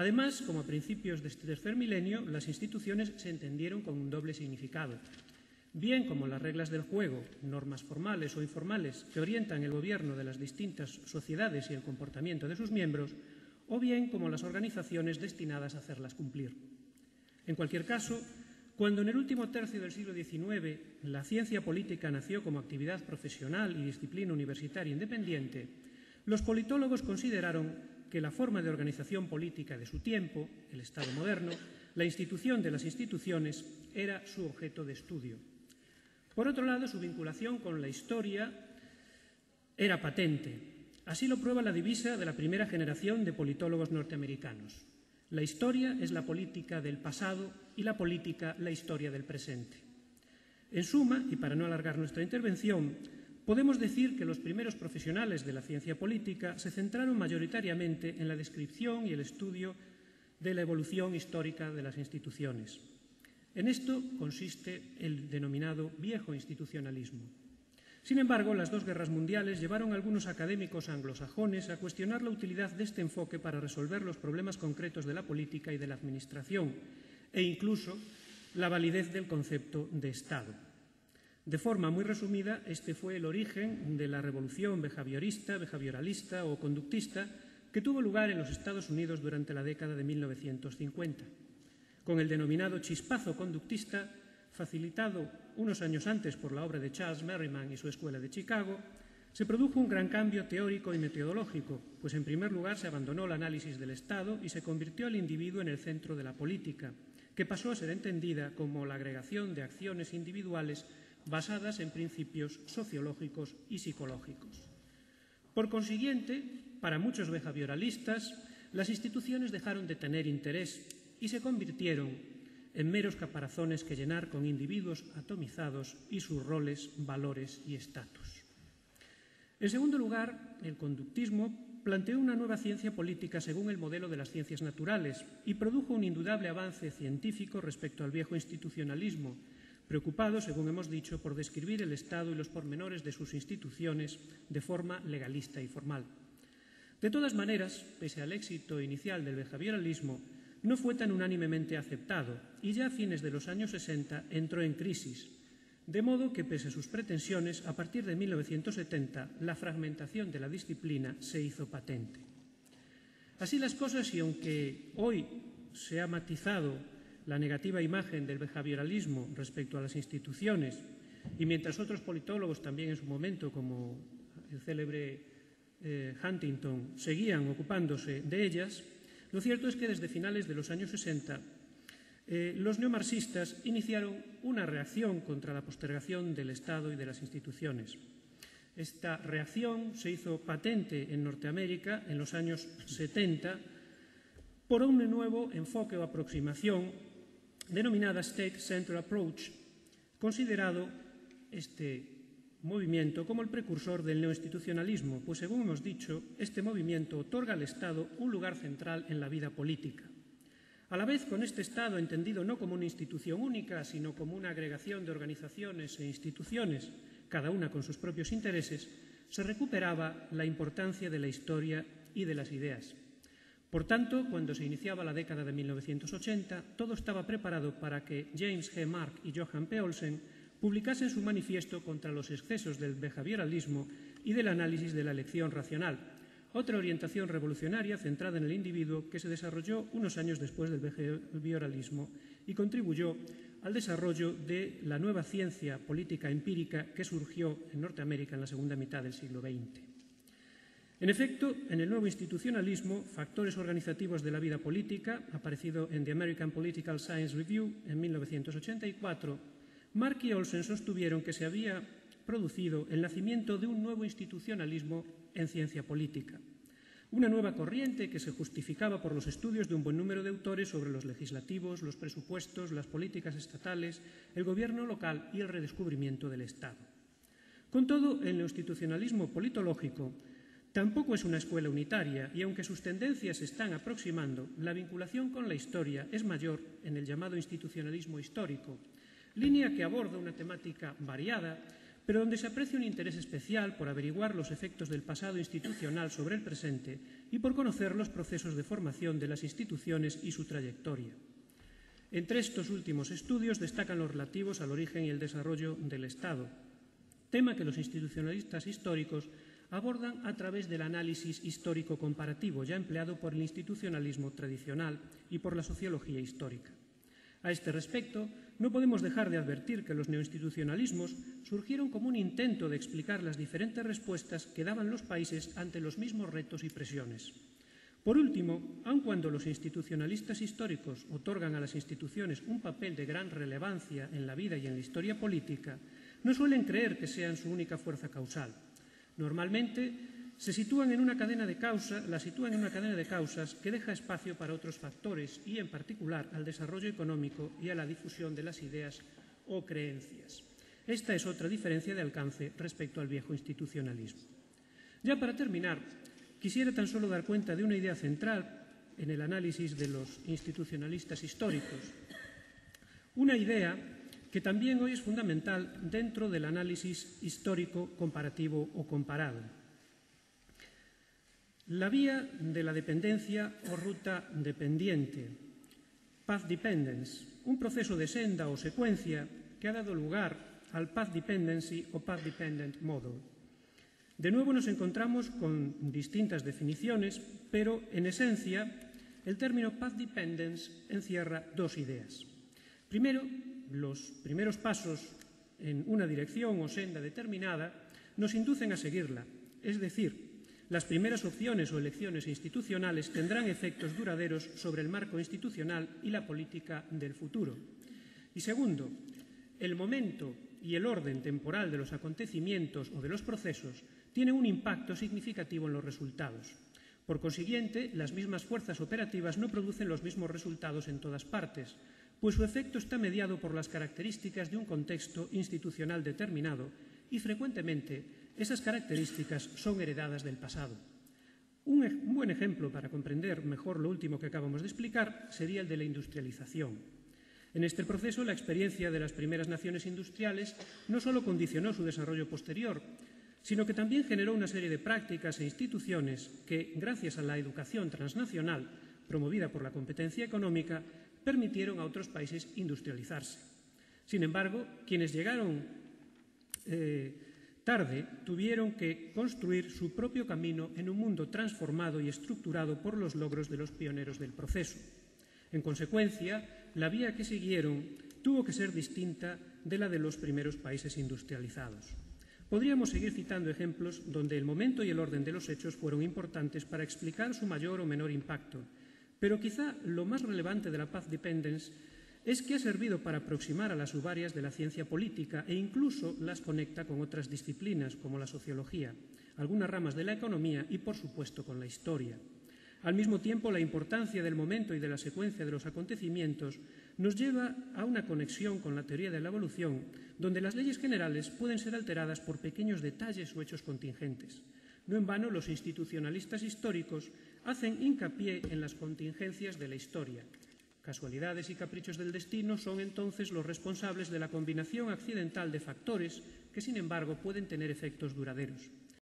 Además, como a principios de este tercer milenio, las instituciones se entendieron con un doble significado. Bien como las reglas del juego, normas formales o informales que orientan el gobierno de las distintas sociedades y el comportamiento de sus miembros, o bien como las organizaciones destinadas a hacerlas cumplir. En cualquier caso, cuando en el último tercio del siglo XIX la ciencia política nació como actividad profesional y disciplina universitaria independiente, los politólogos consideraron que la forma de organización política de su tiempo, el Estado moderno, la institución de las instituciones, era su objeto de estudio. Por otro lado, su vinculación con la historia era patente. Así lo prueba la divisa de la primera generación de politólogos norteamericanos. La historia es la política del pasado y la política la historia del presente. En suma, y para no alargar nuestra intervención, podemos decir que los primeros profesionales de la ciencia política se centraron mayoritariamente en la descripción y el estudio de la evolución histórica de las instituciones. En esto consiste el denominado viejo institucionalismo. Sin embargo, las dos guerras mundiales llevaron a algunos académicos anglosajones a cuestionar la utilidad de este enfoque para resolver los problemas concretos de la política y de la administración, e incluso la validez del concepto de Estado. De forma muy resumida, este fue el origen de la revolución behavioralista o conductista que tuvo lugar en los Estados Unidos durante la década de 1950. Con el denominado chispazo conductista, facilitado unos años antes por la obra de Charles Merriman y su Escuela de Chicago, se produjo un gran cambio teórico y metodológico, pues en primer lugar se abandonó el análisis del Estado y se convirtió al individuo en el centro de la política, que pasó a ser entendida como la agregación de acciones individuales basadas en principios sociológicos y psicológicos. Por consiguiente, para muchos behavioralistas, las instituciones dejaron de tener interés y se convirtieron en meros caparazones que llenar con individuos atomizados y sus roles, valores y estatus. En segundo lugar, el conductismo planteó una nueva ciencia política según el modelo de las ciencias naturales y produjo un indudable avance científico respecto al viejo institucionalismo, preocupado, según hemos dicho, por describir el Estado y los pormenores de sus instituciones de forma legalista y formal. De todas maneras, pese al éxito inicial del behavioralismo, no fue tan unánimemente aceptado y ya a fines de los años 60 entró en crisis, de modo que, pese a sus pretensiones, a partir de 1970 la fragmentación de la disciplina se hizo patente. Así las cosas, y aunque hoy se ha matizado la negativa imagen del behavioralismo respecto a las instituciones, y mientras otros politólogos también en su momento, como el célebre Huntington, seguían ocupándose de ellas, lo cierto es que desde finales de los años 60 los neomarxistas iniciaron una reacción contra la postergación del Estado y de las instituciones. Esta reacción se hizo patente en Norteamérica en los años 70 por un nuevo enfoque o aproximación denominada State Center Approach, considerado este movimiento como el precursor del neoinstitucionalismo, pues según hemos dicho, este movimiento otorga al Estado un lugar central en la vida política. A la vez, con este Estado entendido no como una institución única, sino como una agregación de organizaciones e instituciones, cada una con sus propios intereses, se recuperaba la importancia de la historia y de las ideas. Por tanto, cuando se iniciaba la década de 1980, todo estaba preparado para que James G. Mark y Johan P. Olsen publicasen su manifiesto contra los excesos del behavioralismo y del análisis de la elección racional, otra orientación revolucionaria centrada en el individuo que se desarrolló unos años después del behavioralismo y contribuyó al desarrollo de la nueva ciencia política empírica que surgió en Norteamérica en la segunda mitad del siglo XX. En efecto, en el nuevo institucionalismo, factores organizativos de la vida política, aparecido en The American Political Science Review en 1984, Mark y Olsen sostuvieron que se había producido el nacimiento de un nuevo institucionalismo en ciencia política, una nueva corriente que se justificaba por los estudios de un buen número de autores sobre los legislativos, los presupuestos, las políticas estatales, el gobierno local y el redescubrimiento del Estado. Con todo, el neoinstitucionalismo politológico tampoco es una escuela unitaria y, aunque sus tendencias se están aproximando, la vinculación con la historia es mayor en el llamado institucionalismo histórico, línea que aborda una temática variada, pero donde se aprecia un interés especial por averiguar los efectos del pasado institucional sobre el presente y por conocer los procesos de formación de las instituciones y su trayectoria. Entre estos últimos estudios destacan los relativos al origen y el desarrollo del Estado, tema que los institucionalistas históricos abordan a través del análisis histórico comparativo ya empleado por el institucionalismo tradicional y por la sociología histórica. A este respecto, no podemos dejar de advertir que los neoinstitucionalismos surgieron como un intento de explicar las diferentes respuestas que daban los países ante los mismos retos y presiones. Por último, aun cuando los institucionalistas históricos otorgan a las instituciones un papel de gran relevancia en la vida y en la historia política, no suelen creer que sean su única fuerza causal. Normalmente la sitúan en una cadena de causas que deja espacio para otros factores y, en particular, al desarrollo económico y a la difusión de las ideas o creencias. Esta es otra diferencia de alcance respecto al viejo institucionalismo. Ya para terminar, quisiera tan solo dar cuenta de una idea central en el análisis de los institucionalistas históricos, una idea que también hoy es fundamental dentro del análisis histórico comparativo o comparado. La vía de la dependencia o ruta dependiente, path dependence, un proceso de senda o secuencia que ha dado lugar al path dependency o path dependent model. De nuevo nos encontramos con distintas definiciones, pero en esencia el término path dependence encierra dos ideas. Primero, los primeros pasos en una dirección o senda determinada nos inducen a seguirla, es decir, las primeras opciones o elecciones institucionales tendrán efectos duraderos sobre el marco institucional y la política del futuro. Y segundo, el momento y el orden temporal de los acontecimientos o de los procesos tienen un impacto significativo en los resultados. Por consiguiente, las mismas fuerzas operativas no producen los mismos resultados en todas partes, pues su efecto está mediado por las características de un contexto institucional determinado y, frecuentemente, esas características son heredadas del pasado. Un buen ejemplo para comprender mejor lo último que acabamos de explicar sería el de la industrialización. En este proceso, la experiencia de las primeras naciones industriales no solo condicionó su desarrollo posterior, sino que también generó una serie de prácticas e instituciones que, gracias a la educación transnacional promovida por la competencia económica, permitieron a otros países industrializarse. Sin embargo, quienes llegaron tarde tuvieron que construir su propio camino en un mundo transformado y estructurado por los logros de los pioneros del proceso. En consecuencia, la vía que siguieron tuvo que ser distinta de la de los primeros países industrializados. Podríamos seguir citando ejemplos donde el momento y el orden de los hechos fueron importantes para explicar su mayor o menor impacto, pero quizá lo más relevante de la path dependence es que ha servido para aproximar a las subáreas de la ciencia política e incluso las conecta con otras disciplinas como la sociología, algunas ramas de la economía y, por supuesto, con la historia. Al mismo tiempo, la importancia del momento y de la secuencia de los acontecimientos nos lleva a una conexión con la teoría de la evolución, donde las leyes generales pueden ser alteradas por pequeños detalles o hechos contingentes. No en vano, los institucionalistas históricos hacen hincapié en las contingencias de la historia. Casualidades y caprichos del destino son entonces los responsables de la combinación accidental de factores que, sin embargo, pueden tener efectos duraderos.